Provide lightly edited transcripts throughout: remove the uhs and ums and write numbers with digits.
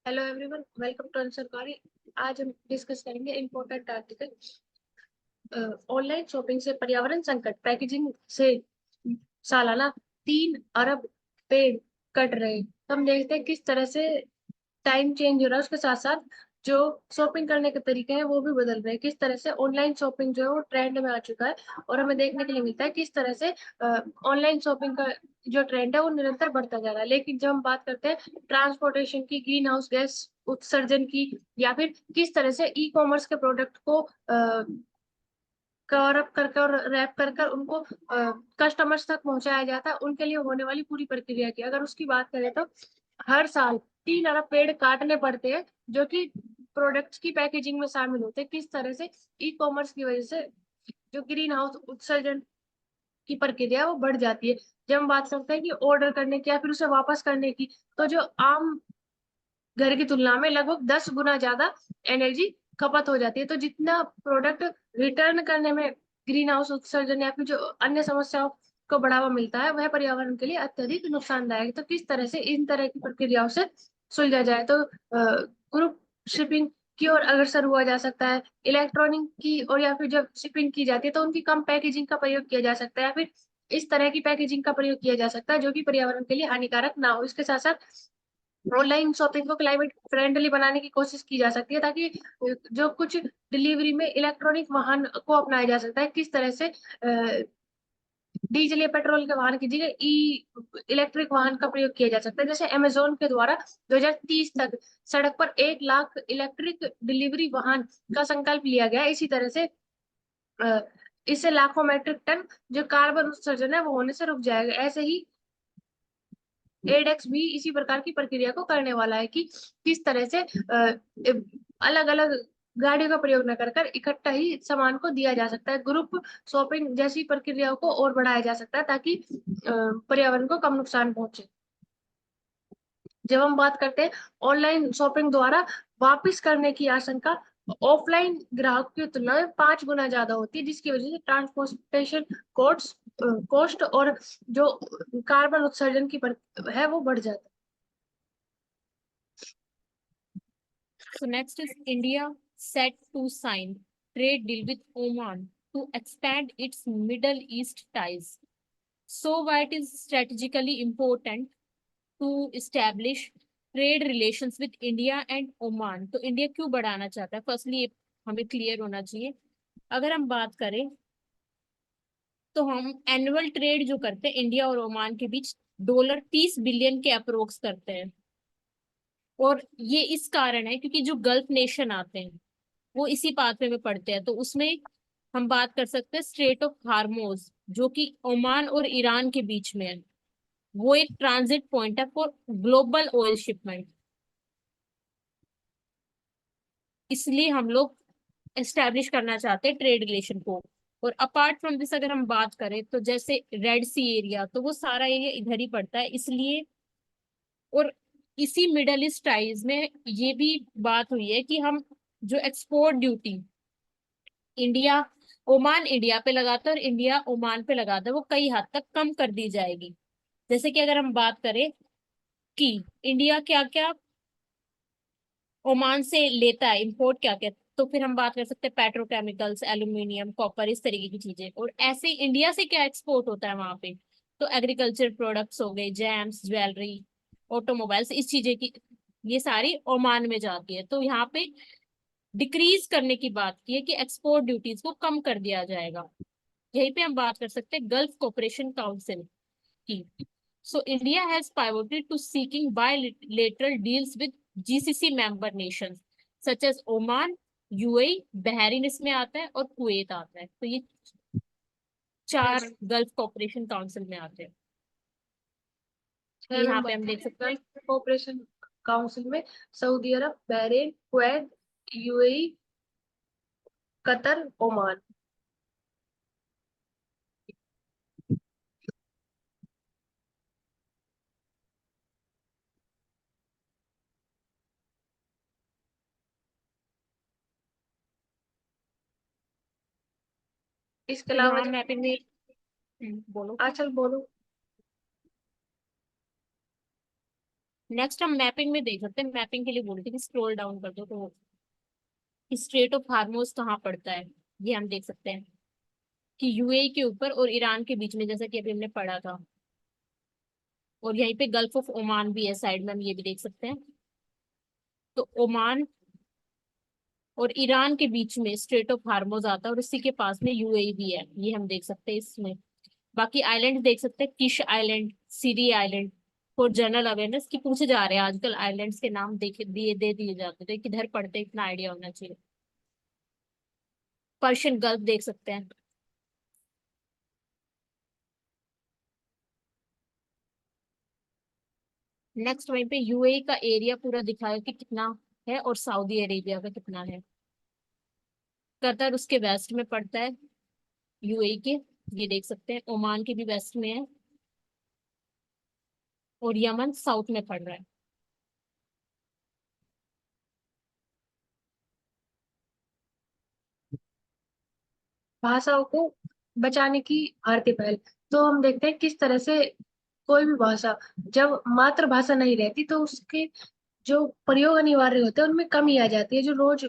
Hello everyone, welcome to सरकारी। आज हम डिस्कस करेंगे इम्पोर्टेंट आर्टिकल। ऑनलाइन शॉपिंग से पर्यावरण संकट, पैकेजिंग से सालाना 3 अरब पेड़ कट रहे। तो हम देखते हैं किस तरह से टाइम चेंज हो रहा है, उसके साथ साथ जो शॉपिंग करने के तरीके हैं वो भी बदल रहे हैं। किस तरह से ऑनलाइन शॉपिंग जो है वो ट्रेंड में आ चुका है और हमें देखने के लिए मिलता है किस तरह से ऑनलाइन शॉपिंग का जो ट्रेंड है वो निरंतर बढ़ता जा रहा है। लेकिन जब हम बात करते हैं ट्रांसपोर्टेशन की, ग्रीन हाउस गैस उत्सर्जन की, या फिर किस तरह से ई कॉमर्स के प्रोडक्ट को कवर अप करके और रैप कर कर उनको कस्टमर्स तक पहुंचाया जाता है, उनके लिए होने वाली पूरी प्रक्रिया की अगर उसकी बात करें तो हर साल 3 अरब पेड़ काटने पड़ते हैं जो कि प्रोडक्ट्स की पैकेजिंग में शामिल होते हैं। किस तरह से ई कॉमर्स की वजह से जो ग्रीन हाउस उत्सर्जन की प्रक्रिया है वो बढ़ जाती है। जब हम बात करते हैं कि ऑर्डर करने की या फिर उसे वापस करने की, तो जो आम घर की तुलना में लगभग 10 गुना ज्यादा एनर्जी खपत हो जाती है। तो जितना प्रोडक्ट रिटर्न करने में ग्रीन हाउस उत्सर्जन या फिर जो अन्य समस्याओं को बढ़ावा मिलता है वह पर्यावरण के लिए अत्यधिक नुकसानदायक है। तो किस तरह से इन तरह की प्रक्रियाओं से सुलझा जाए, तो ग्रुप शिपिंग की ओर अग्रसर हुआ जा सकता है। इलेक्ट्रॉनिक की, और या फिर जब शिपिंग की जाती है तो उनकी कम पैकेजिंग का प्रयोग किया जा सकता है, या फिर इस तरह की पैकेजिंग का प्रयोग किया जा सकता है जो कि पर्यावरण के लिए हानिकारक ना हो। इसके साथ साथ ऑनलाइन शॉपिंग को क्लाइमेट फ्रेंडली बनाने की कोशिश की जा सकती है, ताकि जो कुछ डिलीवरी में इलेक्ट्रॉनिक वाहन को अपनाया जा सकता है। किस तरह से डीजल या पेट्रोल के वाहन की जगह ई इलेक्ट्रिक वाहन का प्रयोग किया जा सकता है। जैसे अमेजोन के द्वारा 2030 तक सड़क पर 1 लाख इलेक्ट्रिक डिलीवरी वाहन का संकल्प लिया गया है। इसी तरह से अ, इससे लाखों मैट्रिक टन जो कार्बन उत्सर्जन है वो होने से रुक जाएगा। ऐसे ही एडेक्स भी इसी प्रकार की प्रक्रिया को करने वाला है कि किस तरह से अलग अलग गाड़ियों का प्रयोग न कर कर इकट्ठा ही सामान को दिया जा सकता है। ग्रुप शॉपिंग जैसी प्रक्रियाओं को और बढ़ाया जा सकता है ताकि पर्यावरण को कम नुकसान पहुंचे। जब हम बात करते हैं ऑनलाइन शॉपिंग द्वारा वापस करने की आशंका ऑफलाइन ग्राहक की तुलना में 5 गुना ज्यादा होती है, जिसकी वजह से ट्रांसपोर्टेशन कॉस्ट कॉस्ट और जो कार्बन उत्सर्जन की है वो बढ़ जाता है। So next is India set to sign trade deal with Oman to expand its Middle East ties. So why it is strategically important to establish trade relations with India and Oman? तो India क्यों बढ़ाना चाहता है? Firstly हमें clear होना चाहिए। अगर हम बात करें तो हम एनुअल ट्रेड जो करते हैं इंडिया और ओमान के बीच $30 बिलियन के अप्रोक्स करते हैं। और ये इस कारण है क्योंकि जो गल्फ नेशन आते हैं वो इसी पाथवे में पड़ते हैं। तो उसमें हम बात कर सकते हैं स्ट्रेट ऑफ हार्मोज जो कि ओमान और ईरान के बीच में है। वो एक ट्रांजिट पॉइंट है फॉर ग्लोबल ऑयल शिपमेंट। इसलिए हम लोग एस्टेब्लिश करना चाहते हैं ट्रेड रिलेशन को। और अपार्ट फ्रॉम दिस अगर हम बात करें तो जैसे रेड सी एरिया, तो वो सारा एरिया इधर ही पड़ता है इसलिए। और इसी मिडल ईस्ट टाइज में ये भी बात हुई है कि हम जो export duty India Oman India पे लगाता है और इंडिया ओमान पे लगाता है वो कई हद तक कम कर दी जाएगी। जैसे कि अगर हम बात करें कि इंडिया क्या क्या ओमान से लेता है, इंपोर्ट क्या क्या, तो फिर हम बात कर सकते हैं पेट्रोकेमिकल्स, एल्यूमिनियम, कॉपर, इस तरीके की चीजें। और ऐसे ही इंडिया से क्या एक्सपोर्ट होता है वहां पे, तो एग्रीकल्चर प्रोडक्ट्स हो गए, जैम्स, ज्वेलरी, ऑटोमोबाइल्स, इस चीजें की ये सारी ओमान में जाती है। तो यहाँ पे डिक्रीज करने की बात की है कि एक्सपोर्ट ड्यूटीज को कम कर दिया जाएगा। यहीं पे हम बात कर सकते हैं गल्फ कोऑपरेशन काउंसिल की। So India has pivoted to seeking bilateral deals with GCC member nations such as Oman, UAE, Bahrain इसमें आता है और कुवैत आता है। तो ये चार गल्फ कोऑपरेशन काउंसिल में आते हैं। ये अगर हम यहाँ पे बात हम देख करें सकते हैं। गल्फ कोऑपरेशन काउंसिल में Saudi Arab, Bahrain, Kuwait, UAE, Qatar, Oman. इसके तो अलावा यहाँ जब मैपिंग में बोलो। आचल बोलो। नेक्स्ट हम मैपिंग में देख सकते हैं, मैपिंग के लिए बोलते हैं कि स्क्रॉल डाउन कर दो तो स्ट्रेट ऑफ हार्मोज कहाँ पड़ता है, ये हम देख सकते हैं कि यूएई के ऊपर और ईरान के बीच में, जैसा कि अभी हमने पढ़ा था। और यहीं पे गल्फ ऑफ ओमान भी है साइड में, हम ये भी देख सकते हैं। तो ओमान और ईरान के बीच में स्ट्रेट ऑफ हार्मोज आता है और इसी के पास में यूएई भी है, ये हम देख सकते हैं इसमें। बाकी आइलैंड देख सकते हैं, Kish island, Sirri island. For general awareness की पूछे जा रहे हैं आजकल आइलैंड्स के नाम देखे दिए दे दिए जाते हैं, तो किधर पड़ते हैं इतना आइडिया होना चाहिए। पर्शियन गल्फ देख सकते हैं। नेक्स्ट वहीं पे यूएई का एरिया पूरा दिखाया कि कितना है और सऊदी अरेबिया का कितना है। कतर उसके वेस्ट में पड़ता है यूएई के, ये देख सकते हैं। ओमान के भी वेस्ट में है और यमन साउथ में पड़ रहा है। भाषाओं को बचाने की भारतीय पहल, तो हम देखते हैं किस तरह से कोई भी भाषा जब मातृभाषा नहीं रहती तो उसके जो प्रयोग अनिवार्य होते हैं उनमें कमी आ जाती है। जो रोज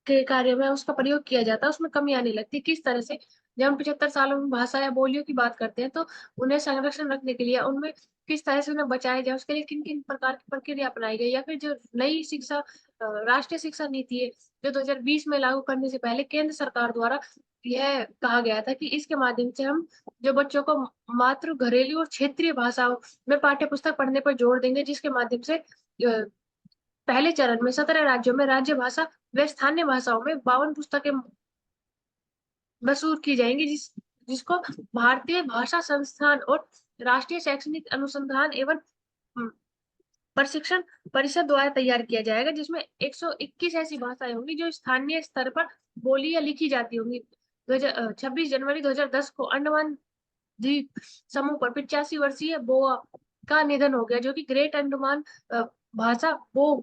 के कार्य में उसका प्रयोग किया जाता है उसमें कमी आने लगती है। किस तरह से जब हम 75 सालों में भाषा या बोलियों की बात करते हैं तो उन्हें संरक्षण रखने के लिए उनमें किस तरह से उन्हें बचाया जाए उसके लिए किन किन प्रकार की प्रक्रिया अपनाई गई, या फिर जो नई शिक्षा राष्ट्रीय शिक्षा नीति है जो 2020 में लागू करने से पहले केंद्र सरकार द्वारा यह कहा गया था कि इसके माध्यम से हम जो बच्चों को मातृ घरेलू और क्षेत्रीय भाषाओं में पाठ्य पुस्तक पढ़ने पर जोर देंगे, जिसके माध्यम से पहले चरण में 17 राज्यों में राज्य भाषा व स्थानीय भाषाओं में 52 पुस्तकें मशहूर की जाएंगी, जिसको भारतीय भाषा संस्थान और राष्ट्रीय शैक्षणिक अनुसंधान एवं हम्म, प्रशिक्षण परिषद द्वारा तैयार किया जाएगा, जिसमें 121 ऐसी भाषाएं होंगी जो स्थानीय स्तर पर बोली या लिखी जाती होंगी। 26 जनवरी 2010 को अंडमान द्वीप समूह पर 85 वर्षीय बोआ का निधन हो गया, जो कि ग्रेट अंडमान भाषा बो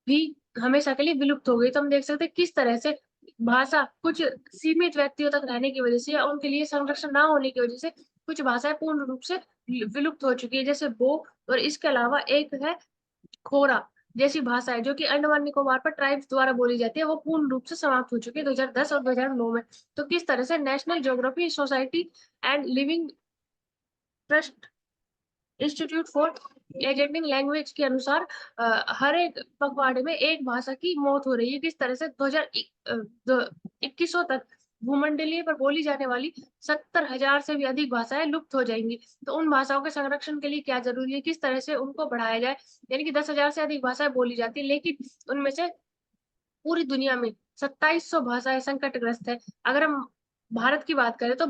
भी हमेशा के लिए विलुप्त हो गई। तो हम देख सकते हैं किस तरह से भाषा कुछ सीमित व्यक्तियों तक रहने की वजह से या उनके लिए संरक्षण ना होने की वजह से कुछ भाषाएं पूर्ण रूप से विलुप्त हो चुकी है, जैसे बो। और इसके अलावा एक है खोरा जैसी भाषाएं जो कि अंडमान निकोबार पर ट्राइब्स द्वारा बोली जाती है, वो पूर्ण रूप से समाप्त हो चुकी है 2010 और 2009 में। तो किस तरह से National Geography Society and Living Trust Institute for एजेंडिंग लैंग्वेज के अनुसार हर एक पखवाड़े में एक भाषा की मौत हो रही है। किस तरह से 2021 तक भूमंडलीय पर बोली जाने वाली 70,000 से भी अधिक भाषाएं लुप्त हो जाएंगी। तो उन भाषाओं के संरक्षण के लिए क्या जरूरी है, किस तरह से उनको बढ़ाया जाए। यानी कि 10,000 से अधिक भाषाएं बोली जाती है, लेकिन उनमें से पूरी दुनिया में 2700 भाषाएं संकटग्रस्त है। अगर हम भारत की बात करें तो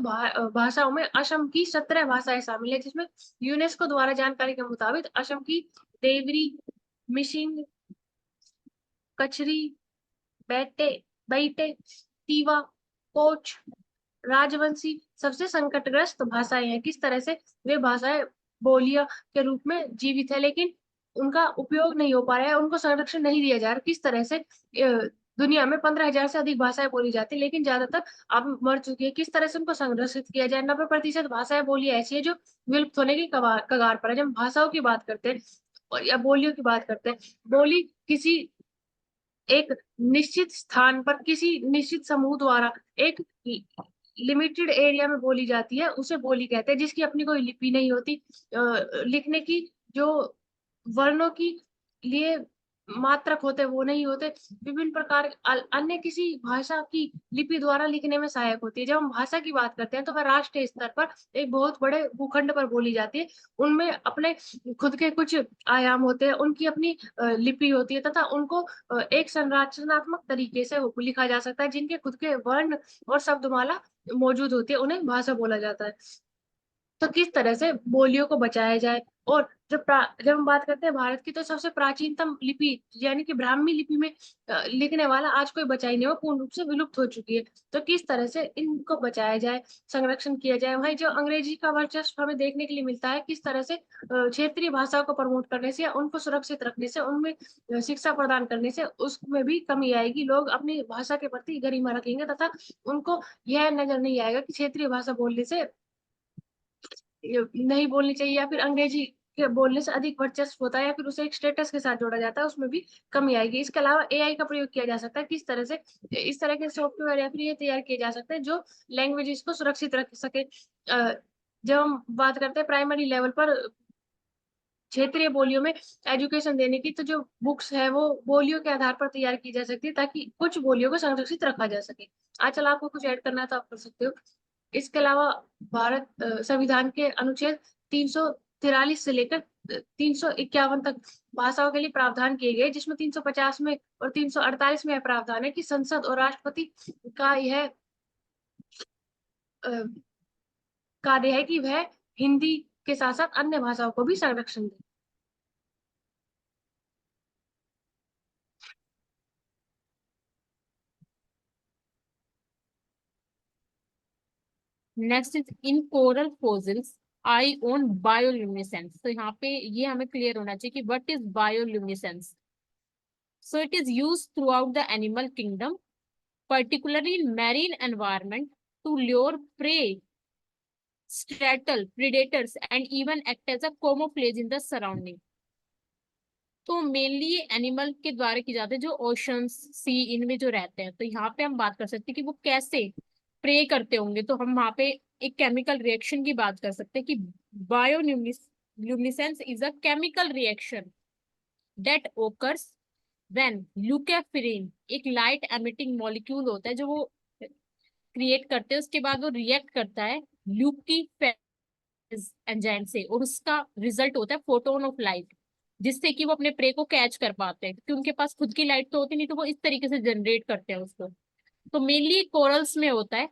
भाषाओं में असम की 17 भाषाएं शामिल है, जिसमें यूनेस्को द्वारा जानकारी के मुताबिक असम की देवरी, मिसिंग, कचरी, बैटे बैटे, तीवा, कोच, राजवंशी सबसे संकटग्रस्त भाषाएं हैं। किस तरह से वे भाषाएं बोलियां के रूप में जीवित है, लेकिन उनका उपयोग नहीं हो पा रहा है, उनको संरक्षण नहीं दिया जा रहा। किस तरह से दुनिया में 15,000 से अधिक भाषाएं बोली जाती है, लेकिन ज्यादातर अब मर चुकी है। किस तरह से उनको संरक्षित किया जाए। 90% भाषाएं बोली ऐसी है जो विलुप्त होने की कगार पर है। जब हम भाषाओं की बात करते हैं और या बोलियों की बात करते हैं, बोली किसी एक निश्चित स्थान पर किसी निश्चित समूह द्वारा एक लिमिटेड एरिया में बोली जाती है, उसे बोली कहते हैं, जिसकी अपनी कोई लिपि नहीं होती। लिखने की जो वर्णों की लिए मात्रक होते वो नहीं होते। विभिन्न प्रकार अन्य किसी भाषा की लिपि द्वारा लिखने में सहायक होती है। जब हम भाषा की बात करते हैं तो वह राष्ट्रीय स्तर पर एक बहुत बड़े भूखंड पर बोली जाती है। उनमें अपने खुद के कुछ आयाम होते हैं, उनकी अपनी लिपि होती है, तथा उनको एक संरचनात्मक तरीके से लिखा जा सकता है, जिनके खुद के वर्ण और शब्दमाला मौजूद होती है, उन्हें भाषा बोला जाता है। तो किस तरह से बोलियों को बचाया जाए। और जब हम बात करते हैं भारत की, तो सबसे प्राचीनतम लिपि यानी कि ब्राह्मी लिपि में लिखने वाला आज कोई बचा ही नहीं, वो पूर्ण रूप से विलुप्त हो चुकी है। तो किस तरह से इनको बचाया जाए, संरक्षण किया जाए। वहीं जो अंग्रेजी का वर्चस्व हमें देखने के लिए मिलता है, किस तरह से क्षेत्रीय भाषा को प्रमोट करने से या उनको सुरक्षित रखने से, उनमें शिक्षा प्रदान करने से उसमें भी कमी आएगी। लोग अपनी भाषा के प्रति गरिमा रखेंगे तथा उनको यह नजर नहीं आएगा कि क्षेत्रीय भाषा बोलने से नहीं बोलनी चाहिए या फिर अंग्रेजी के बोलने से अधिक वर्चस्व होता है या फिर उसे एक स्टेटस के साथ जोड़ा जाता है, उसमें भी कमी आएगी। इसके अलावा एआई का प्रयोग किया जा सकता है। किस तरह से? इस तरह के सॉफ्टवेयर या फिर ये तैयार किए जा सकते हैं जो लैंग्वेजेस को सुरक्षित रख सके। जब हम बात करते हैं प्राइमरी लेवल पर क्षेत्रीय बोलियों में एजुकेशन देने की, तो जो बुक्स है वो बोलियों के आधार पर तैयार की जा सकती है ताकि कुछ बोलियों को संरक्षित रखा जा सके। आजकल आपको कुछ ऐड करना है तो आप कर सकते हो। इसके अलावा भारत संविधान के अनुच्छेद 343 से लेकर 351 तक भाषाओं के लिए प्रावधान किए गए, जिसमें 350 में और 348 में यह प्रावधान है कि संसद और राष्ट्रपति का यह अ, कार्य है कि वह हिंदी के साथ साथ अन्य भाषाओं को भी संरक्षण दे। Next is in coral fossils I on bioluminescence. तो यहाँ पे ये हमें क्लियर होना चाहिए कि what is bioluminescence. So it is used throughout the animal kingdom, particularly in marine environment, to lure prey, startle predators, and even act as a camouflage in the surrounding. तो mainly ये animal के द्वारा की जाती है जो oceans सी इनमें जो रहते हैं। तो यहाँ पे हम बात कर सकते हैं कि वो कैसे प्रे करते होंगे। तो हम वहाँ पे एक केमिकल रिएक्शन की बात कर सकते हैं कि bioluminescence is a chemical reaction that occurs when luciferin, एक लाइट एमिटिंग मॉलिक्यूल होता है जो वो क्रिएट करते हैं, उसके बाद वो रिएक्ट करता है ल्यूकीफेज एंजाइम से, और उसका रिजल्ट होता है फोटोन ऑफ लाइट, जिससे कि वो अपने प्रे को कैच कर पाते हैं, क्योंकि उनके पास खुद की लाइट तो होती नहीं, तो वो इस तरीके से जनरेट करते हैं उसको। तो मेनली कोरल्स में होता है।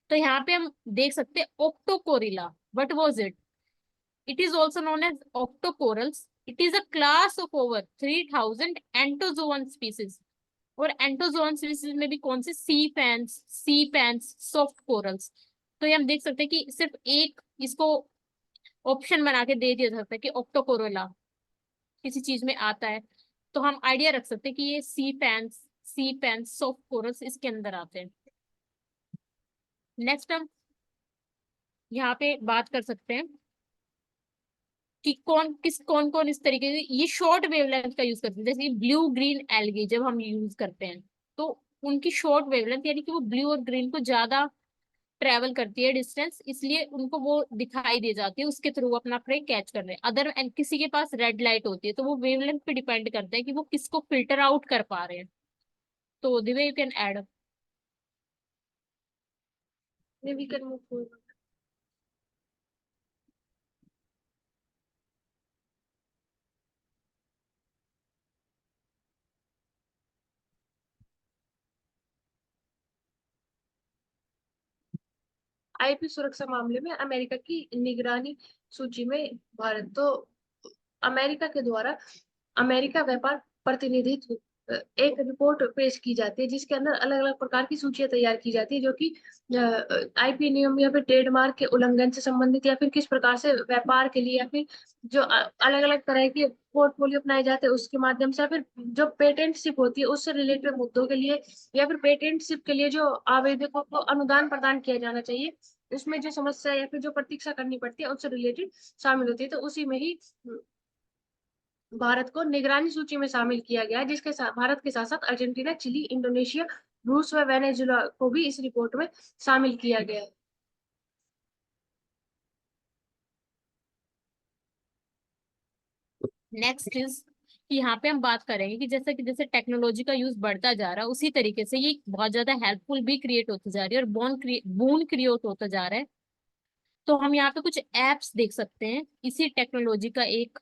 तो यहाँ पे हम देख सकते हैं octocorallia. What was it? It is also known as octocorals. It is a class of over 3000 anthozoan species. और एंटोजोअन स्पीसीज में भी कौन से? Sea pens, soft corals. तो ये हम देख सकते हैं कि सिर्फ एक इसको ऑप्शन बना के दे दिया जाता है कि ऑक्टोकोरोला किसी चीज में आता है, तो हम आइडिया रख सकते हैं कि ये सी पैंस सॉफ्ट कोरल्स इसके अंदर आते हैं। नेक्स्ट हम यहाँ पे बात कर सकते हैं कि कौन कौन इस तरीके से ये शॉर्ट वेवलेंथ का यूज करते हैं। जैसे ब्लू ग्रीन एल्गी जब हम यूज करते हैं, तो उनकी शॉर्ट वेवलेंथ यानी कि वो ब्लू और ग्रीन को ज्यादा ट्रेवल करती है डिस्टेंस, इसलिए उनको वो दिखाई दे जाती है, उसके थ्रू अपना प्रे कैच कर रहे हैं। अदर किसी के पास रेड लाइट होती है, तो वो वेवलेंथ पे डिपेंड करता है कि वो किसको फिल्टर आउट कर पा रहे हैं। तो Divya, you can add. We can move forward. IP सुरक्षा मामले में अमेरिका की निगरानी सूची में भारत। तो अमेरिका के द्वारा अमेरिका व्यापार प्रतिनिधित्व एक रिपोर्ट पेश की जाती है, जिसके अंदर अलग अलग प्रकार की सूचियां तैयार की जाती है जो कि आईपी नियम या फिर ट्रेडमार्क के उल्लंघन से संबंधित, या फिर किस प्रकार से व्यापार के लिए, या फिर जो अलग अलग तरह के पोर्टफोलियो अपनाए जाते हैं उसके माध्यम से, या फिर जो पेटेंटशिप होती है उससे रिलेटेड मुद्दों के लिए, या फिर पेटेंटशिप के लिए जो आवेदकों को अनुदान प्रदान किया जाना चाहिए, उसमें जो समस्या या फिर जो प्रतीक्षा करनी पड़ती है उससे रिलेटेड शामिल होती है। तो उसी में ही भारत को निगरानी सूची में शामिल किया गया है, जिसके साथ भारत के साथ साथ अर्जेंटीना, चिली, इंडोनेशिया, रूस व वेनेजुला को भी इस रिपोर्ट में शामिल किया गया है। नेक्स्ट इज कि यहाँ पे हम बात करेंगे कि जैसे टेक्नोलॉजी का यूज बढ़ता जा रहा है, उसी तरीके से ये बहुत ज्यादा हेल्पफुल भी क्रिएट होती जा रही है और बून क्रिएट होता जा रहा है। तो हम यहाँ पे कुछ एप्स देख सकते हैं, इसी टेक्नोलॉजी का एक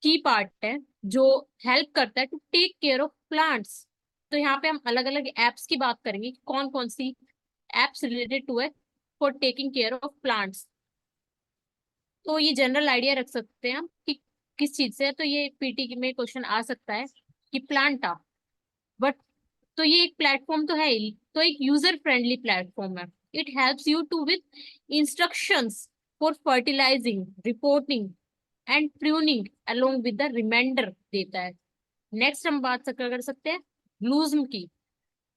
की पार्ट है जो हेल्प करता है to take care of plants. तो यहाँ पे हम अलग अलग एप्स की बात करेंगे कि कौन कौन सी एप्स रिलेटेड टू है for taking care of plants. तो ये जनरल आइडिया रख सकते हैं हम कि किस चीज से है। तो ये पीटी में क्वेश्चन आ सकता है कि प्लांटा, बट तो ये एक प्लेटफॉर्म तो है ही, तो एक यूजर फ्रेंडली प्लेटफॉर्म है। It helps you to with instructions for fertilising, repotting and pruning along with the reminder देता है। नेक्स्ट हम बात कर सकते हैं ग्लूज्म की।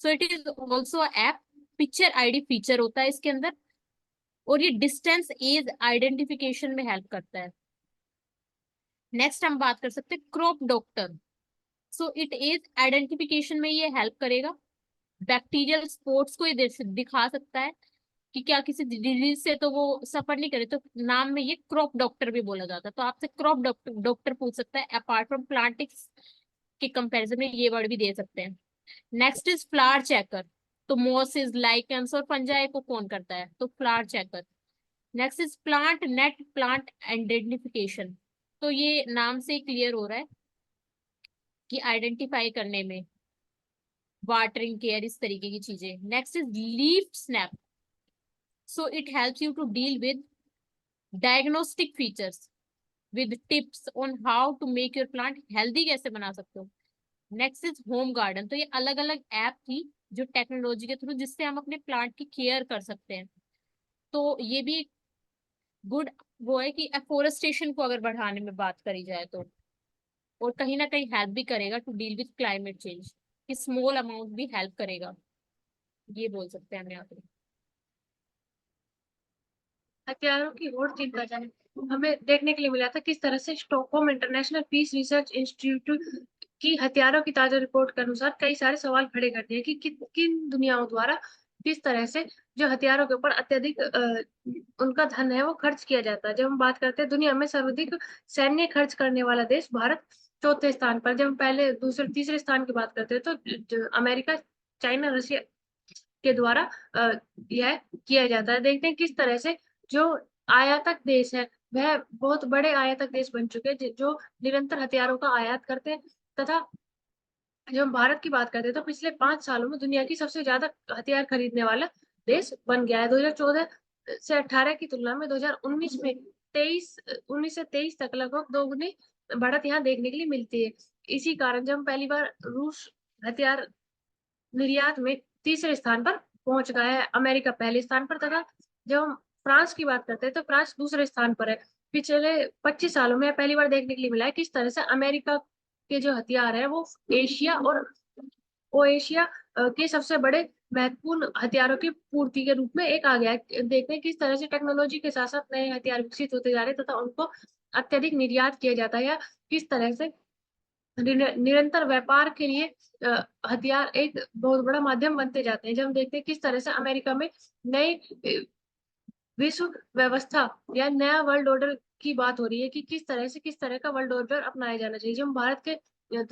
So it is also app, picture ID feature होता है इसके अंदर। और ये डिस्टेंस एज आइडेंटिफिकेशन में हेल्प करता है। नेक्स्ट हम बात कर सकते हैं crop doctor. So it as identification में ये हेल्प करेगा। बैक्टीरियल स्पोर्ट्स को ये दिखा सकता है कि क्या किसी डिजीज से तो वो सफर नहीं करे, तो नाम में ये क्रॉप डॉक्टर भी बोला जाता है। तो आपसे क्रॉप डॉक्टर डॉक्टर पूछ सकता है, अपार्ट फ्रॉम प्लांटिक्स के कंपैरिजन में ये वर्ड भी दे सकते हैं। Next is flower checker. तो मोसिस, लाइकेंस और फंजाई को कौन करता है, तो flower checker. Next is plant net, plant identification. तो ये नाम से क्लियर हो रहा है कि आइडेंटिफाई करने में, वाटरिंग केयर, इस तरीके की चीजें। Next is Leaf Snap. So it helps you to deal with diagnostic features with tips on how to make your plant healthy, कैसे बना सकते हो। Next is Home Garden. तो ये अलग अलग ऐप थी जो टेक्नोलॉजी के थ्रू जिससे हम अपने प्लांट की केयर कर सकते हैं। तो ये भी गुड वो है कि एफोरेस्टेशन को अगर बढ़ाने में बात करी जाए तो, और कहीं ना कहीं हेल्प भी करेगा to deal with climate change, कि स्मॉल अमाउंट भी हेल्प करेगा, ये बोल सकते हैं हम यहाँ पे। हथियारों की होड़ तीन का जाने हमें देखने के लिए मिला था किस तरह से Stockholm International Peace Research Institute की हथियारों की ताजा रिपोर्ट के अनुसार कई सारे सवाल खड़े करते हैं कि किन दुनियाओं द्वारा किस तरह से जो हथियारों के ऊपर अत्यधिक उनका धन है वो खर्च किया जाता है। जब हम बात करते हैं दुनिया में सर्वाधिक सैन्य खर्च करने वाला देश भारत चौथे स्थान पर। जब हम पहले दूसरे तीसरे स्थान की बात करते हैं तो अमेरिका, चाइना, रशिया के द्वारा यह किया जाता है। देखते हैं किस तरह से जो आयातक देश है वह बहुत बड़े आयातक देश बन चुके हैं जो निरंतर हथियारों का आयात करते हैं। तथा जब हम भारत की बात करते हैं तो पिछले 5 सालों में दुनिया की सबसे ज्यादा हथियार खरीदने वाला देश बन गया है। 2014 से 18 की तुलना में 2019 में 19 से 23 तक लगभग दोगुनी बढ़त यहाँ देखने के लिए मिलती है। इसी कारण जब हम पहली बार रूस हथियार निर्यात में तीसरे स्थान पर पहुंच गया है, अमेरिका पहले स्थान पर। तथा जब हम फ्रांस की बात करते हैं तो फ्रांस दूसरे स्थान पर है। पिछले 25 सालों में पहली बार देखने के लिए मिला है किस तरह से अमेरिका के जो हथियार है वो एशिया और एशिया के सबसे बड़े महत्वपूर्ण हथियारों की पूर्ति के रूप में एक आ गया है। देखते हैं किस तरह से टेक्नोलॉजी के साथ साथ नए हथियार विकसित होते जा रहे हैं तथा उनको अत्यधिक निर्यात किया जाता है, या किस तरह से निरंतर व्यापार के लिए हथियार एक बहुत बड़ा माध्यम बनते जाते हैं। जब हम देखते हैं किस तरह से अमेरिका में नई विश्व व्यवस्था या नया वर्ल्ड ऑर्डर की बात हो रही है कि किस तरह से किस तरह का वर्ल्ड ऑर्डर अपनाया जाना चाहिए। जब हम भारत के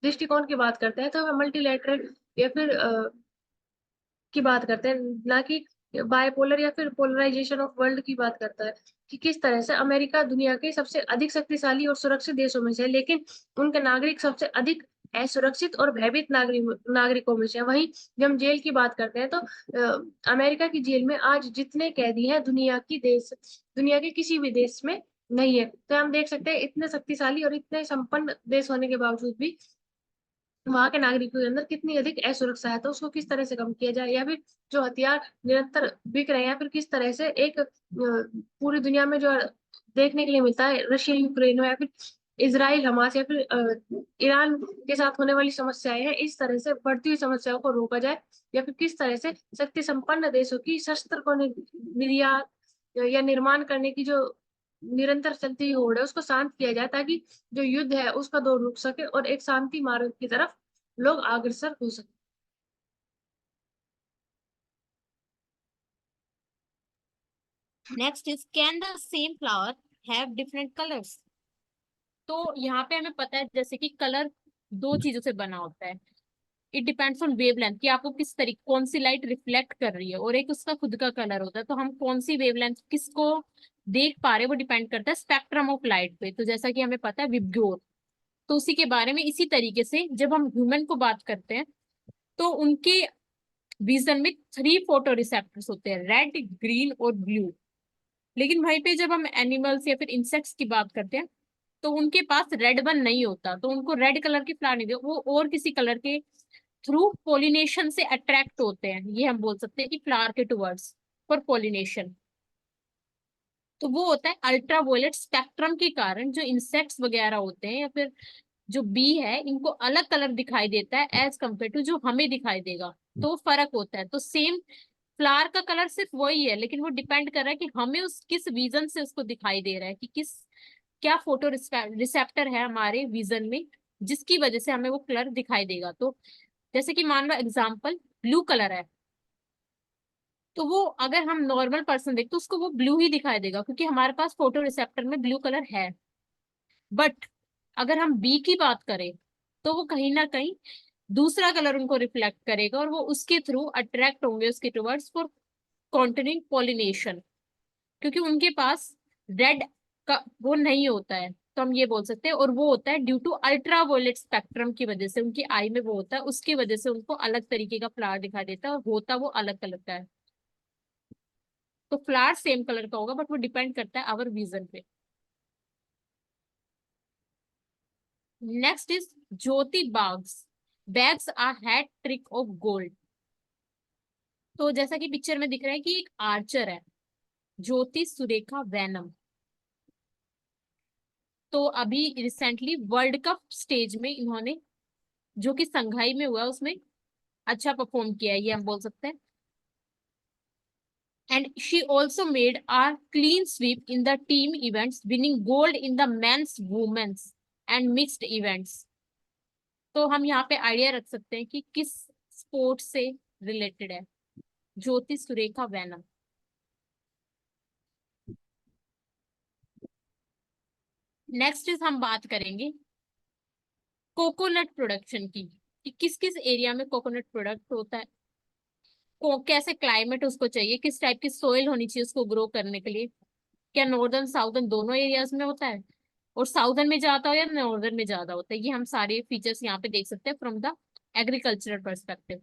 दृष्टिकोण की बात करते हैं तो हमें मल्टीलैटरल या फिर की बात करते हैं, ना कि बायपोलर या फिर पोलराइजेशन ऑफ वर्ल्ड की बात करता है। कि किस तरह से अमेरिका दुनिया के सबसे अधिक शक्तिशाली और सुरक्षित देशों में से है, लेकिन उनके नागरिक सबसे अधिक असुरक्षित और भयभीत नागरिकों में से है। वहीं जब हम जेल की बात करते हैं तो अमेरिका की जेल में आज जितने कैदी हैं दुनिया के किसी भी देश में नहीं है। तो हम देख सकते हैं इतने शक्तिशाली और इतने संपन्न देश होने के बावजूद भी वहां के नागरिकों के अंदर कितनी अधिक असुरक्षा है। तो उसको किस तरह से कम किया जाए, या फिर जो हथियार निरंतर बिक रहे हैं, या फिर किस तरह से एक पूरी दुनिया में जो देखने के लिए मिलता है रशिया यूक्रेन हो या फिर इसराइल हमास या फिर ईरान के साथ होने वाली समस्याएं हैं, इस तरह से बढ़ती हुई समस्याओं को रोका जाए, या फिर किस तरह से शक्ति संपन्न देशों की शस्त्र को निर्यात या निर्माण करने की जो निरंतर चलती हुई होड़ है उसको शांत किया जाए, ताकि जो युद्ध है उसका दौर रुक सके और एक शांति मार्ग की तरफ लोग अग्रसर हो सके। Next is can the same flower have different colours. तो यहाँ पे हमें पता है जैसे कि कलर दो चीजों से बना होता है। इट डिपेंड्स ऑन वेवलेंथ, कि आपको किस तरीके कौन सी लाइट रिफ्लेक्ट कर रही है, और एक उसका खुद का कलर होता है। तो हम कौन सी वेवलेंथ किसको देख पा रहे हैं वो डिपेंड करता है स्पेक्ट्रम ऑफ लाइट पे। तो जैसा कि हमें पता है विबग्योर, तो उसी के बारे में इसी तरीके से जब हम ह्यूमन को बात करते हैं तो उनके विजन में 3 फोटो रिसेप्टर्स होते हैं, रेड, ग्रीन और ब्लू। लेकिन वहीं पे जब हम एनिमल्स या फिर इंसेक्ट्स की बात करते हैं तो उनके पास रेड वन नहीं होता, तो उनको रेड कलर के फ्लावर नहीं दे, वो और किसी कलर के थ्रू पोलिनेशन से अट्रैक्ट होते हैं। ये हम बोल सकते हैं कि फ्लावर के टुवर्ड्स फॉर पोलिनेशन। तो वो होता है अल्ट्रावायलेट स्पेक्ट्रम के कारण जो इंसेक्ट्स वगैरह होते हैं या फिर जो बी है इनको अलग कलर दिखाई देता है एज कम्पेयर टू जो हमें दिखाई देगा, तो फर्क होता है। तो सेम फ्लावर का कलर सिर्फ वही है, लेकिन वो डिपेंड कर रहा है कि हमें उस किस विजन से उसको दिखाई दे रहा है, कि किस क्या फोटो रिसेप्टर है हमारे विजन में, जिसकी वजह से हमें वो कलर दिखाई देगा। तो जैसे कि मान लो एग्जाम्पल ब्लू कलर है, तो वो अगर हम नॉर्मल पर्सन देख तो उसको वो ब्लू ही दिखाई देगा, क्योंकि हमारे पास फोटो रिसेप्टर में ब्लू कलर है। बट अगर हम बी की बात करें, तो वो कहीं ना कहीं दूसरा कलर उनको रिफ्लेक्ट करेगा, और वो उसके थ्रू अट्रैक्ट होंगे उसके टुवर्ड्स फॉर कॉन्टिन्यूइंग पॉलिनेशन, क्योंकि उनके पास रेड का वो नहीं होता है। तो हम ये बोल सकते हैं, और वो होता है ड्यू टू अल्ट्रावायलेट स्पेक्ट्रम की वजह से, उनकी आई में वो होता है, उसकी वजह से उनको अलग तरीके का फ्लावर दिखाई देता है, और होता वो अलग कलर का है। तो फ्लावर सेम कलर का होगा, बट वो डिपेंड करता है आवर विजन पे। Next is Jyoti bags. Bags are hat trick of gold. तो जैसा कि पिक्चर में दिख रहा है कि एक आर्चर है, ज्योति सुरेखा वैनम। तो अभी रिसेंटली वर्ल्ड कप स्टेज में इन्होंने, जो कि संघाई में हुआ, उसमें अच्छा परफॉर्म किया है, ये हम बोल सकते हैं। And she also made a clean sweep in the team events, winning gold in the men's women's and mixed events. तो हम यहाँ पे आइडिया रख सकते हैं कि किस स्पोर्ट से रिलेटेड है ज्योति सुरेखा वैनम। नेक्स्ट इज हम बात करेंगे कोकोनट प्रोडक्शन की, कि किस किस एरिया में कोकोनट प्रोडक्ट होता है, कैसे क्लाइमेट उसको चाहिए, किस टाइप की सोइल होनी चाहिए उसको ग्रो करने के लिए, क्या नॉर्दर्न साउदर्न दोनों एरियाज में होता है, और साउदर्न में ज्यादा हो या नॉर्दर्न में ज्यादा होता है। ये हम सारे फीचर्स यहाँ पे देख सकते हैं फ्रॉम द एग्रीकल्चरल परस्पेक्टिव।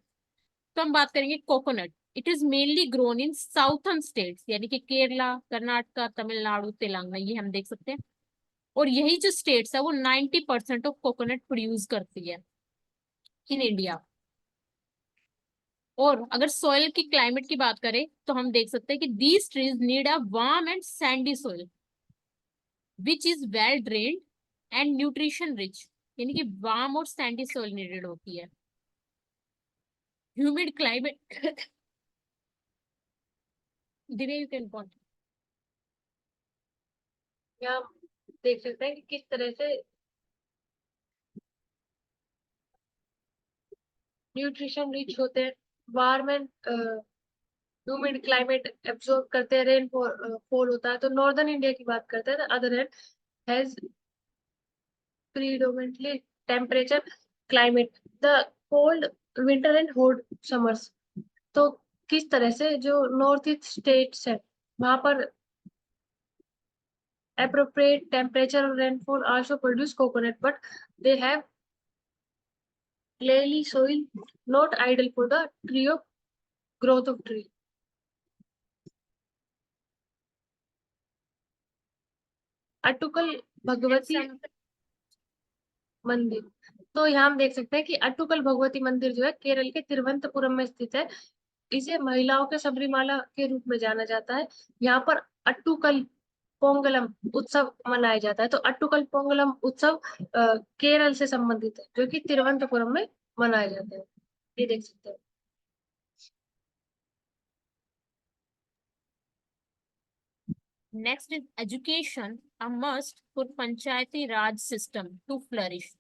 तो हम बात करेंगे coconut. It is mainly grown in southern states, यानी कि केरला, कर्नाटका, तमिलनाडु, तेलंगाना, ये हम देख सकते हैं। और यही जो स्टेट्स है वो 90% ऑफ कोकोनट प्रोड्यूस करती है इन इंडिया। और अगर सॉइल की क्लाइमेट की बात करें, तो हम देख सकते हैं कि these trees need a warm and Sandy soil which is well drained and nutrition rich, यानी कि वार्म और सैंडी सॉइल नीडेड होती है। Humid climate Divya you can point. यहाँ हम देख सकते हैं कि किस तरह से न्यूट्रिशन रिच होते हैं, warm and humid climate absorb करते हैं, रेन फॉल होता है। तो नॉर्दर्न इंडिया की बात करते हैं, तो other hand has predominantly temperature climate, the cold winter and hot summers। तो किस तरह से जो नॉर्थ ईस्ट स्टेट्स है, वहां पर appropriate temperature and rainfall also produce coconut, but they have clayey soil, not ideal for the tree of growth of tree। अटुकल Bhagwati मंदिर। तो यहाँ हम देख सकते हैं कि अट्टुकल भगवती मंदिर जो है केरल के तिरुवनंतपुरम में स्थित है। इसे महिलाओं के सबरीमाला के रूप में जाना जाता है। यहाँ पर अट्टुकल पोंगलम उत्सव मनाया जाता है। तो अट्टुकल पोंगलम उत्सव केरल से संबंधित है, जो कि तिरुवनंतपुरम में मनाया जाता है। ये देख सकते हैं। Next is education, a must for Panchayati Raj system to flourish.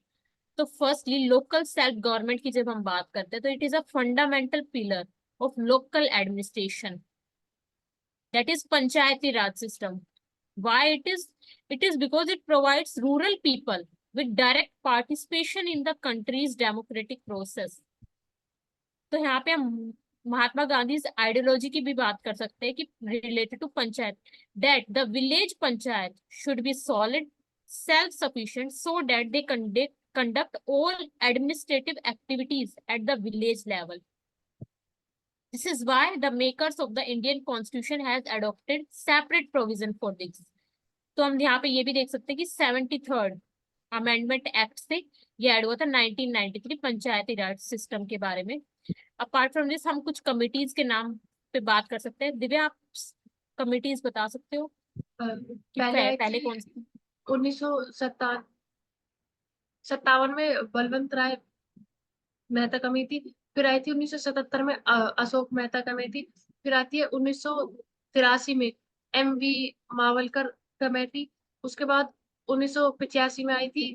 तो फर्स्टली लोकल सेल्फ गवर्नमेंट की जब हम बात करते हैं, तो it is a fundamental pillar of local administration, that is Panchayati Raj system. Why it is because it provides rural people with direct participation in the country's democratic process। तो यहाँ पे हम महात्मा गांधी आइडियोलॉजी की भी बात कर सकते हैं, कि related to panchayat, that the village panchayat should be solid, self sufficient, so that they conduct all administrative activities at the village level। This is why the makers of the Indian Constitution has adopted separate provision for this। तो हम यहाँ पे ये भी देख सकते हैं कि 73rd अमेंडमेंट एक्ट से ये ऐड हुआ था 1993 पंचायती राज सिस्टम के बारे में। अपार्ट फ्रॉम दिस हम कुछ कमिटीज के नाम पे बात कर सकते हैं। दिव्या, आप कमिटीज बता सकते हो कि पहले आई पहले थी कौन सी? 1957 में बलवंत राय मेहता कमेटी, फिर आई थी 1977 में अशोक मेहता कमेटी, फिर आती है 1983 में MV मावलकर कमेटी। उसके बाद 1985 में आई थी,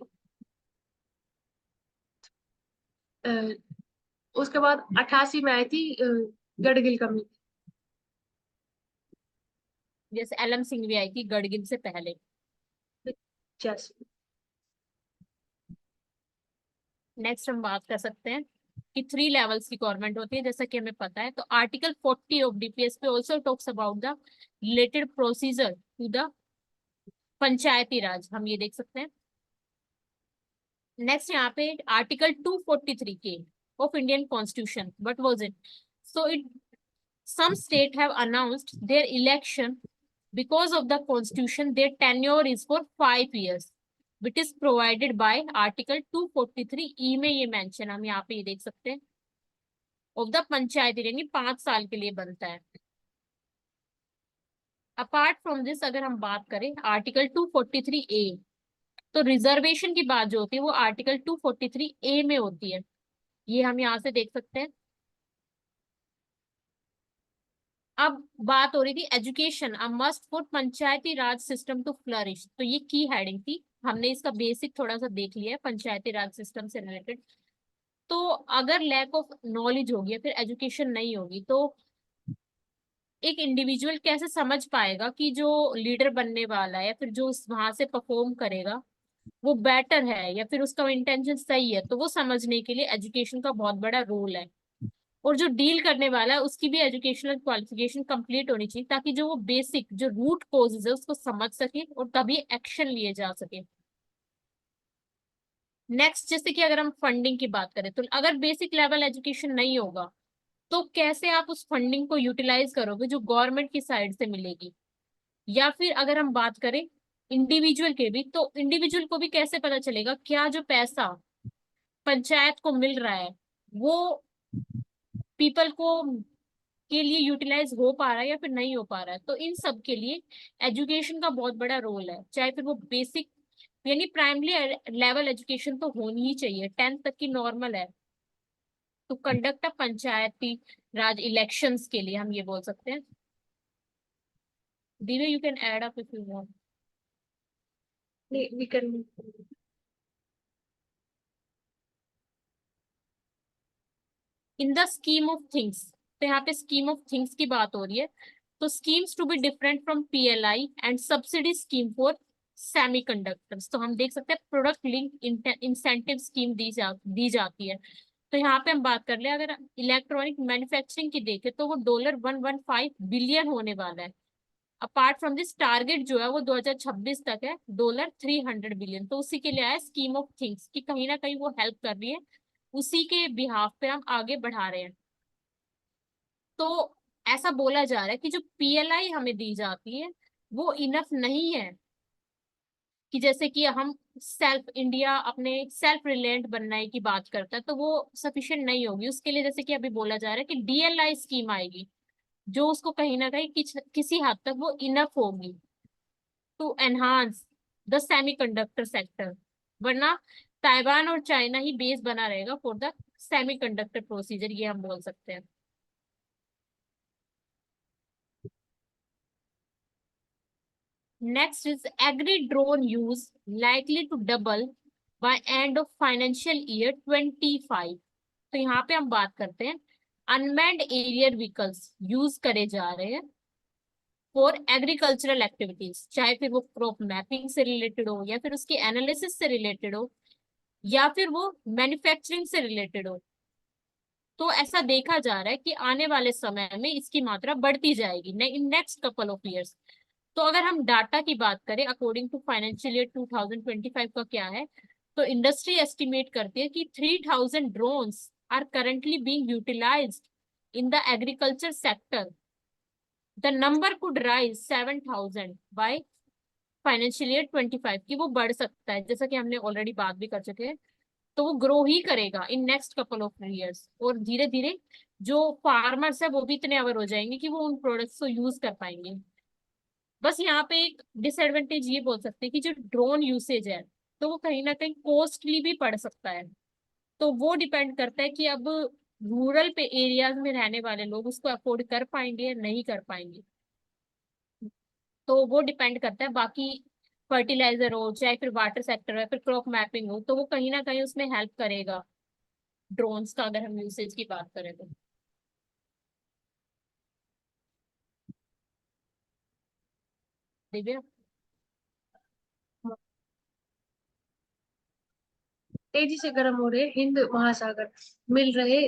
अ, उसके बाद 88 में आई थी गडगिल कमेटी। जैसे LM सिंह भी आई थी गडगिल से पहले। 85। नेक्स्ट हम बात कर सकते हैं कि 3 लेवल्स की गवर्नमेंट होती है, जैसा कि हमें पता है। तो article 40 of DPSP also talks about the related procedure to the Panchayati Raj, हम ये देख सकते हैं। नेक्स्ट यहाँ पे आर्टिकल 243 के of Indian constitution, what was it? So it some state have announced their election because of the constitution their tenure is for 5 years, which is provided by article 243 ई में ये मेंशन हम यहाँ पे ये देख सकते हैं ऑफ द पंचायत, यानी 5 साल के लिए बनता है। अपार्ट फ्रॉम दिस अगर हम बात करें आर्टिकल 243 ए, तो रिजर्वेशन की बात जो होती है वो आर्टिकल 243 ए में होती है, ये हम यहाँ से देख सकते हैं। अब बात हो रही थी education a must for Panchayati Raj system to flourish, तो ये की हेडिंग थी, हमने इसका बेसिक थोड़ा सा देख लिया है पंचायती राज सिस्टम से रिलेटेड। तो अगर लैक ऑफ नॉलेज होगी या फिर एजुकेशन नहीं होगी तो एक इंडिविजुअल कैसे समझ पाएगा कि जो लीडर बनने वाला है या फिर जो वहां से परफॉर्म करेगा वो बेटर है या फिर उसका इंटेंशन सही है, तो वो समझने के लिए एजुकेशन का बहुत बड़ा रोल है। और जो डील करने वाला है उसकी भी एजुकेशनल क्वालिफिकेशन कंप्लीट होनी चाहिए, ताकि जो वो बेसिक जो रूट कॉजेज है उसको समझ सके और तभी एक्शन लिए जा सके। नेक्स्ट, जैसे कि अगर हम फंडिंग की बात करें तो अगर बेसिक लेवल एजुकेशन नहीं होगा तो कैसे आप उस फंडिंग को यूटिलाइज करोगे जो गवर्नमेंट की साइड से मिलेगी। या फिर अगर हम बात करें इंडिविजुअल के भी, तो इंडिविजुअल को भी कैसे पता चलेगा क्या जो पैसा पंचायत को मिल रहा है वो पीपल को के लिए यूटिलाइज हो पा रहा है या फिर नहीं हो पा रहा है। तो इन सब के लिए एजुकेशन का बहुत बड़ा रोल है, चाहे फिर वो बेसिक यानी प्राइमरी लेवल एजुकेशन तो होनी ही चाहिए, 10th तक की नॉर्मल है। तो conduct a Panchayati Raj elections के लिए हम ये बोल सकते हैं। Divya you can add up if you want. we can। In the scheme of things, तो यहाँ पे स्कीम ऑफ थिंग्स की बात हो रही है। तो schemes to be different from PLI and subsidy scheme for semiconductors, तो हम देख सकते हैं प्रोडक्ट लिंक इंसेंटिव स्कीम दी जाती है। तो यहाँ पे हम बात कर ले अगर इलेक्ट्रॉनिक मैन्युफैक्चरिंग की देखें तो वो $115 बिलियन होने वाला है। अपार्ट फ्रॉम दिस टारगेट जो है वो 2026 तक है $300 बिलियन। तो उसी के लिए आया स्कीम ऑफ थिंग्स कि कहीं ना कहीं वो हेल्प कर रही है, उसी के बिहाफ पे हम आगे बढ़ा रहे हैं। तो ऐसा बोला जा रहा है कि जो PLI हमें दी जाती है वो इनफ नहीं है, कि जैसे कि हम सेल्फ इंडिया अपने सेल्फ रिलायंट बनने की बात करता है तो वो सफिशिएंट नहीं होगी उसके लिए। जैसे कि अभी बोला जा रहा है कि DLI स्कीम आएगी जो उसको कहीं ना कहीं किसी हद तक वो इनफ होगी to enhance the semiconductor sector, वरना ताइवान और चाइना ही बेस बना रहेगा फॉर द सेमीकंडक्टर प्रोसीजर, ये हम बोल सकते हैं। Next is agri drone use likely to double by end of financial year 25। तो यहाँ पे हम बात करते हैं अनमैन्ड एरियल व्हीकल्स यूज करे जा रहे हैं फॉर एग्रीकल्चरल एक्टिविटीज, चाहे फिर वो क्रॉप मैपिंग से रिलेटेड हो या फिर उसकी एनालिसिस से रिलेटेड हो या फिर वो मैन्युफैक्चरिंग से रिलेटेड हो। तो ऐसा देखा जा रहा है कि आने वाले समय में इसकी मात्रा बढ़ती जाएगी in next couple of years. तो अगर हम डाटा की बात करें अकॉर्डिंग टू फाइनेंशियल ईयर 2025 का क्या है, तो इंडस्ट्री एस्टिमेट करती है कि 3000 drones are currently being utilised in the agriculture sector. The number could rise 7000 by financial year 25, की वो बढ़ सकता है, जैसा कि हमने ऑलरेडी बात भी कर चुके हैं। तो वो ग्रो ही करेगा in next couple of years, और धीरे धीरे जो फार्मर्स है वो भी इतने अवेयर हो जाएंगे कि वो उन प्रोडक्ट्स को यूज कर पाएंगे। बस यहाँ पे एक डिसएडवांटेज ये बोल सकते हैं कि जो ड्रोन यूसेज है तो वो कहीं ना कहीं कॉस्टली भी पड़ सकता है। तो वो डिपेंड करता है कि अब रूरल पे एरियाज में रहने वाले लोग उसको अफोर्ड कर पाएंगे या नहीं कर पाएंगे, तो वो डिपेंड करता है। बाकी फर्टिलाइजर हो, चाहे फिर वाटर सेक्टर हो, या फिर क्रॉप मैपिंग हो, तो वो कहीं ना कहीं उसमें हेल्प करेगा, ड्रोन्स का अगर हम यूसेज की बात करें तो। दिव्या। तेजी से गर्म हो रहे हिंद महासागर, मिल रहे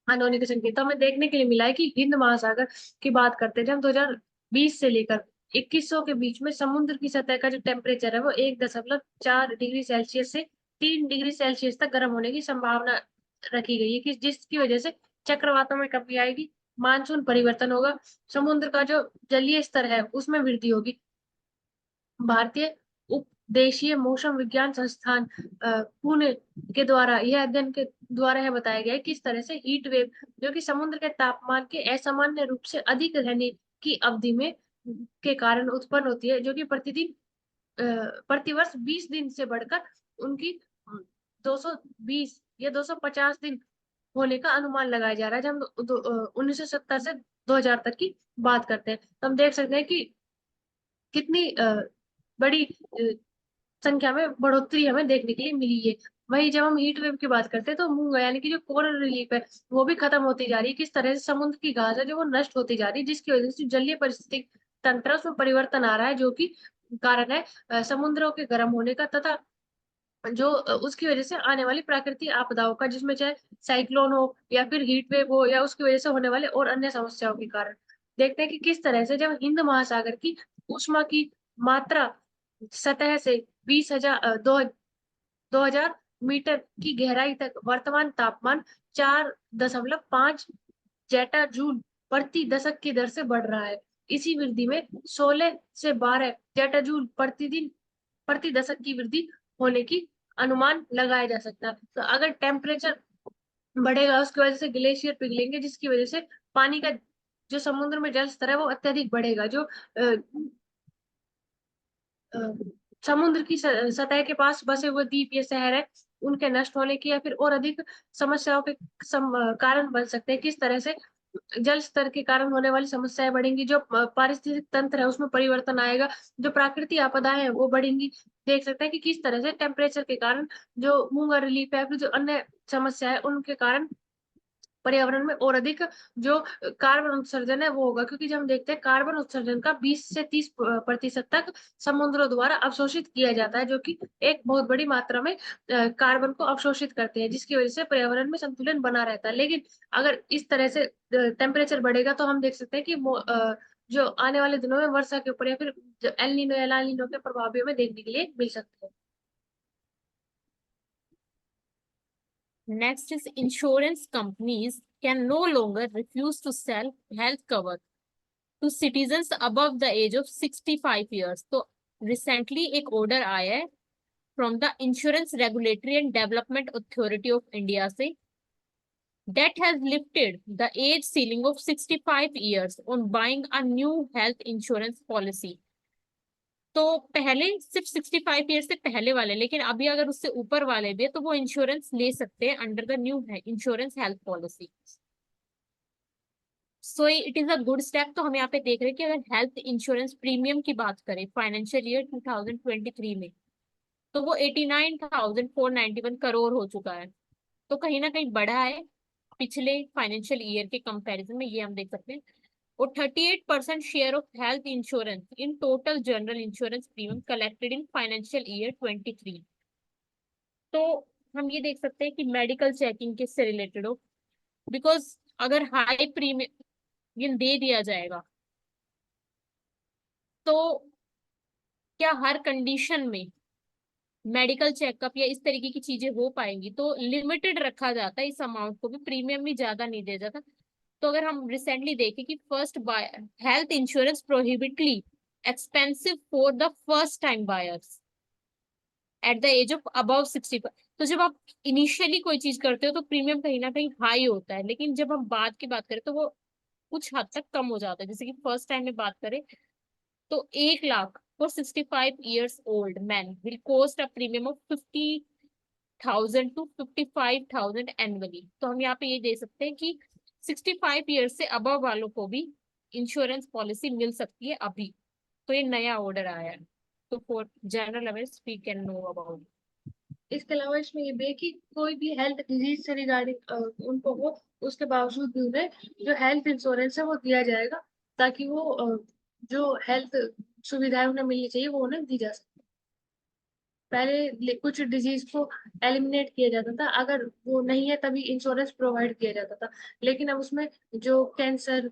अनहोनी के संकेत। तो हमें देखने के लिए मिला है कि हिंद महासागर की बात करते हैं जब 2020 से लेकर 2100 के बीच में समुद्र की सतह का जो टेम्परेचर है वो 1.4 डिग्री सेल्सियस से 3 डिग्री सेल्सियस तक गर्म होने की संभावना रखी गई है, कि जिसकी वजह से चक्रवातों में कमी आएगी, मानसून परिवर्तन होगा, समुद्र का जो जलीय स्तर है उसमें वृद्धि होगी। भारतीय उपदेशीय मौसम विज्ञान संस्थान पुणे के द्वारा यह अध्ययन के द्वारा यह बताया गया है कि इस तरह से हीट वेव, जो कि समुद्र के तापमान के असामान्य रूप से अधिक रहने की अवधि में के कारण उत्पन्न होती है, जो कि प्रतिवर्ष 20 दिन से बढ़कर उनकी 220 या 250 दिन होने का अनुमान लगाया जा रहा है। जब हम 1970 से 2000 तक की बात करते हैं तो हम देख सकते हैं कि कितनी बड़ी संख्या में बढ़ोतरी हमें देखने के लिए मिली है। वहीं जब हम हीट वेव की बात करते हैं तो मूंगा यानी कि जो कोरल रिलीफ है वो भी खत्म होती जा रही है। किस तरह से समुद्र की घास है जो वो नष्ट होती जा रही है, जिसकी वजह से जलीय परिस्थिति तंत्र उसमें परिवर्तन आ रहा है, जो कि कारण है समुद्रों के गर्म होने का, तथा जो उसकी वजह से आने वाली प्राकृतिक आपदाओं का, जिसमें चाहे साइक्लोन हो या फिर हीट वेव हो या उसकी वजह से होने वाले और अन्य समस्याओं के कारण। देखते हैं कि किस तरह से जब हिंद महासागर की ऊष्मा की मात्रा सतह से 2000 मीटर की गहराई तक वर्तमान तापमान 4.5 जेटा जूल प्रति दशक की दर से बढ़ रहा है। इसी वृद्धि में 16 से 12 जेटा जूल प्रतिदिन प्रति दशक की वृद्धि होने की अनुमान लगाया जा सकता है। तो अगर टेम्परेचर बढ़ेगा उसकी वजह से ग्लेशियर पिघलेंगे, जिसकी वजह से पानी का जो समुद्र में जल स्तर है वो अत्यधिक बढ़ेगा। जो अ, समुद्र की सतह के पास बसे हुए द्वीप या शहर है उनके नष्ट होने की या फिर और अधिक समस्याओं के कारण बन सकते हैं। किस तरह से जल स्तर के कारण होने वाली समस्याएं बढ़ेंगी, जो पारिस्थितिक तंत्र है उसमें परिवर्तन आएगा, जो प्राकृतिक आपदाएं हैं वो बढ़ेंगी। देख सकते हैं कि किस तरह से टेम्परेचर के कारण जो मूंगा रिलीफ है, फिर जो अन्य समस्या है उनके कारण पर्यावरण में और अधिक जो कार्बन उत्सर्जन है वो होगा, क्योंकि जब हम देखते हैं कार्बन उत्सर्जन का 20 से 30% तक समुद्रों द्वारा अवशोषित किया जाता है, जो कि एक बहुत बड़ी मात्रा में कार्बन को अवशोषित करते हैं, जिसकी वजह से पर्यावरण में संतुलन बना रहता है। लेकिन अगर इस तरह से टेम्परेचर बढ़ेगा तो हम देख सकते हैं कि जो आने वाले दिनों में वर्षा के ऊपर या फिर एल नीनो या ला नीनो के प्रभाव भी हमें देखने के लिए मिल सकते हैं। Next is insurance companies can no longer refuse to sell health cover to citizens above the age of 65 years. तो recently एक order आया है from the Insurance Regulatory and Development Authority of India से, that has lifted the age ceiling of 65 years on buying a new health insurance policy. तो पहले सिर्फ 65 year से पहले वाले, लेकिन अभी अगर उससे ऊपर वाले भी है तो वो इंश्योरेंस ले सकते हैं under the new insurance health policy. So it is a good step. तो हम यहाँ पे देख रहे हैं कि अगर हेल्थ इंश्योरेंस प्रीमियम की बात करें फाइनेंशियल ईयर 2023 में, तो वो 89,491 करोड़ हो चुका है। तो कहीं ना कहीं बढ़ा है पिछले फाइनेंशियल ईयर के कंपैरिजन में, ये हम देख सकते हैं। और 38% share of health insurance in total general insurance premium collected in financial year 23। तो हम ये देख सकते हैं कि मेडिकल चेकिंग किससे रिलेटेड हो, बिकॉज अगर हाई प्रीमियम दे दिया जाएगा तो क्या हर कंडीशन में मेडिकल चेकअप या इस तरीके की चीजें हो पाएंगी, तो लिमिटेड रखा जाता है इस अमाउंट को भी, प्रीमियम भी ज्यादा नहीं दिया जाता। तो अगर हम रिसेंटली देखें कि first buy health insurance prohibitively expensive for the first time buyers at the age of above 65। तो जब आप इनिशियली कोई चीज करते हो तो प्रीमियम कहीं ना कहीं हाई होता है, लेकिन जब हम बाद की बात करें तो वो कुछ हद तक कम हो जाता है। जैसे कि फर्स्ट टाइम में बात करें तो 1 lakh for 65 years old man will cost a premium of 50,000 to 55,000 annually. तो हम यहाँ पे ये दे सकते हैं कि 65 ईयर से अबव वालों को भी इंश्योरेंस पॉलिसी मिल सकती है अभी। तो ये नया ऑर्डर आया है, तो for general awares we can know about. इसके अलावा इसमें ये भी है कि कोई भी हेल्थ डिजीज से रिगार्डिंग उनको हो, उसके बावजूद भी उन्हें जो हेल्थ इंश्योरेंस है वो दिया जाएगा, ताकि वो जो हेल्थ सुविधाएं उन्हें मिलनी चाहिए वो उन्हें दी जा सके। पहले कुछ डिजीज को एलिमिनेट किया जाता था, अगर वो नहीं है तभी इंश्योरेंस प्रोवाइड किया जाता था, लेकिन अब उसमें जो कैंसर,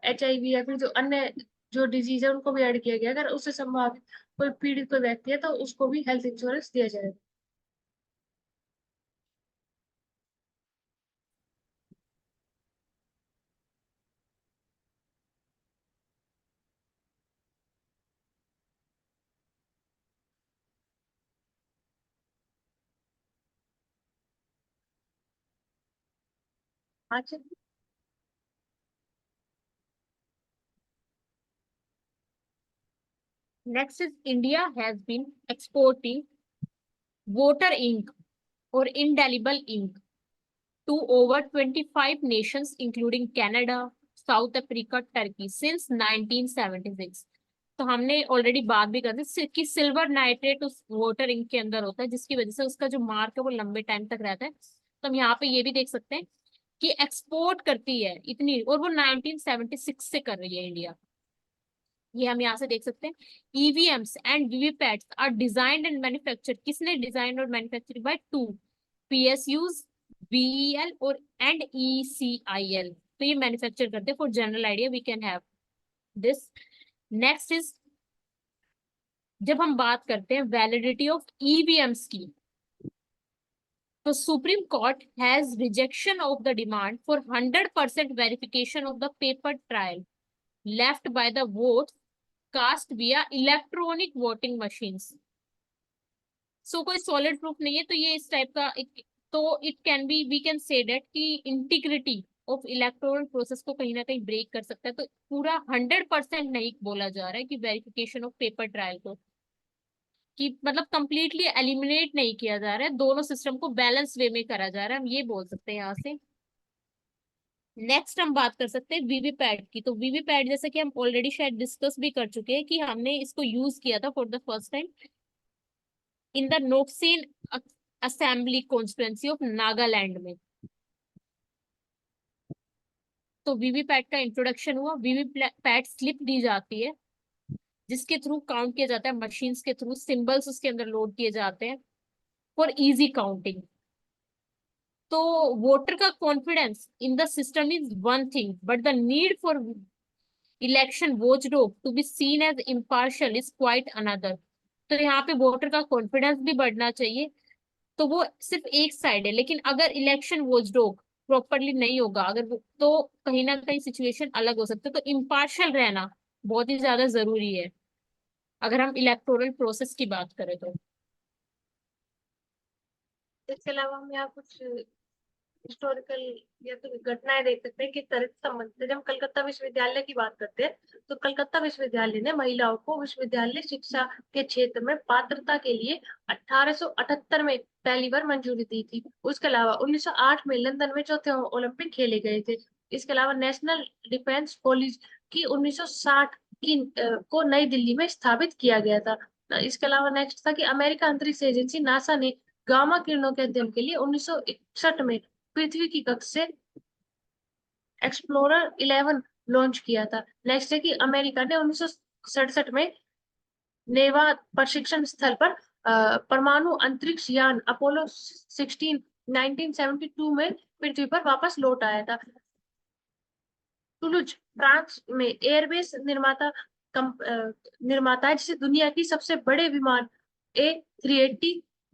HIV या फिर जो अन्य जो डिजीज है उनको भी ऐड किया गया। अगर उससे संभावित कोई पीड़ित कोई व्यक्ति है तो उसको भी हेल्थ इंश्योरेंस दिया जाएगा। अच्छा। Next is India has been exporting water ink or indelible ink to over 25 nations, including Canada, South Africa, Turkey since 1976. तो हमने ऑलरेडी बात भी कर दी कि सिल्वर नाइट्रेट उस वाटर इंक के अंदर होता है, जिसकी वजह से उसका जो मार्क है वो लंबे टाइम तक रहता है। तो हम यहाँ पे ये भी देख सकते हैं कि एक्सपोर्ट करती है इतनी, और वो 1976 से कर रही है इंडिया। ये हम यहाँ से देख सकते हैं। EVMs and VVPATs are designed and manufacture, किसने डिजाइन और manufacture by two PSUs, BEL और एंड ECIL। तो ये मैन्युफैक्चर करते हैं। For general idea we can have this. Next is, जब हम बात करते हैं वैलिडिटी ऑफ ईवीएम्स की, तो Supreme Court has rejection of the demand for 100% verification of the paper trail left by the vote cast via electronic voting machines. So कोई solid proof नहीं है, तो ये इस टाइप का एक, तो it can be, we can say that कि इंटीग्रिटी ऑफ इलेक्टोरल प्रोसेस को कहीं ना कहीं ब्रेक कर सकता है। तो पूरा 100% नहीं बोला जा रहा है कि वेरिफिकेशन ऑफ पेपर ट्रायल को, कि मतलब कंप्लीटली एलिमिनेट नहीं किया जा रहा है, दोनों सिस्टम को बैलेंस वे में करा जा रहा है, हम ये बोल सकते हैं यहाँ से। नेक्स्ट हम बात कर सकते हैं वीवीपैट की। तो वीवीपैट जैसे कि हम ऑलरेडी शायद डिस्कस भी कर चुके हैं कि हमने इसको यूज किया था for the first time in the Noksen assembly constituency of Nagaland में। तो वीवीपैट का इंट्रोडक्शन हुआ, वीवीपैट स्लिप दी जाती है जिसके थ्रू काउंट किया जाता है, मशीन्स के थ्रू सिंबल्स उसके अंदर लोड किए जाते हैं फॉर इजी काउंटिंग। तो वोटर का confidence in the system is one thing, but the need for election watchdog to be seen as impartial is quite another. तो यहाँ पे वोटर का कॉन्फिडेंस भी बढ़ना चाहिए। तो वो सिर्फ एक साइड है, लेकिन अगर इलेक्शन वॉचडॉग प्रॉपरली नहीं होगा, अगर तो कहीं ना कहीं सिचुएशन अलग हो सकता है। तो इम्पार्शियल रहना बहुत ही ज्यादा जरूरी है अगर हम इलेक्टोरल प्रोसेस की बात करें तो। इसके अलावा हम यहाँ कुछ हिस्टोरिकल या तो घटनाएं देख सकते हैं कि चरित्र संबंध से। जब हम कलकत्ता विश्वविद्यालय की बात करते हैं तो कलकत्ता विश्वविद्यालय ने महिलाओं को विश्वविद्यालय शिक्षा के क्षेत्र में पात्रता के लिए 1878 में पहली बार मंजूरी दी थी। उसके अलावा 1908 में लंदन में चौथे ओलंपिक खेले गए थे। इसके अलावा नेशनल डिफेंस कॉलेज की 1960 को नई दिल्ली में स्थापित किया गया था। इसके अलावा नेक्स्ट था कि अमेरिका अंतरिक्ष एजेंसी नासा ने गामा किरणों के अध्ययन के लिए 1961 में पृथ्वी की कक्षा से एक्सप्लोरर 11 लॉन्च किया था। नेक्स्ट है कि अमेरिका ने 1967 में नेवा प्रशिक्षण स्थल पर परमाणु अंतरिक्ष यान अपोलो 16 1972 में पृथ्वी पर वापस लौट आया था। टुलुज फ्रांस में एयरबेस निर्माता है, जिसे दुनिया की सबसे बड़े विमान A380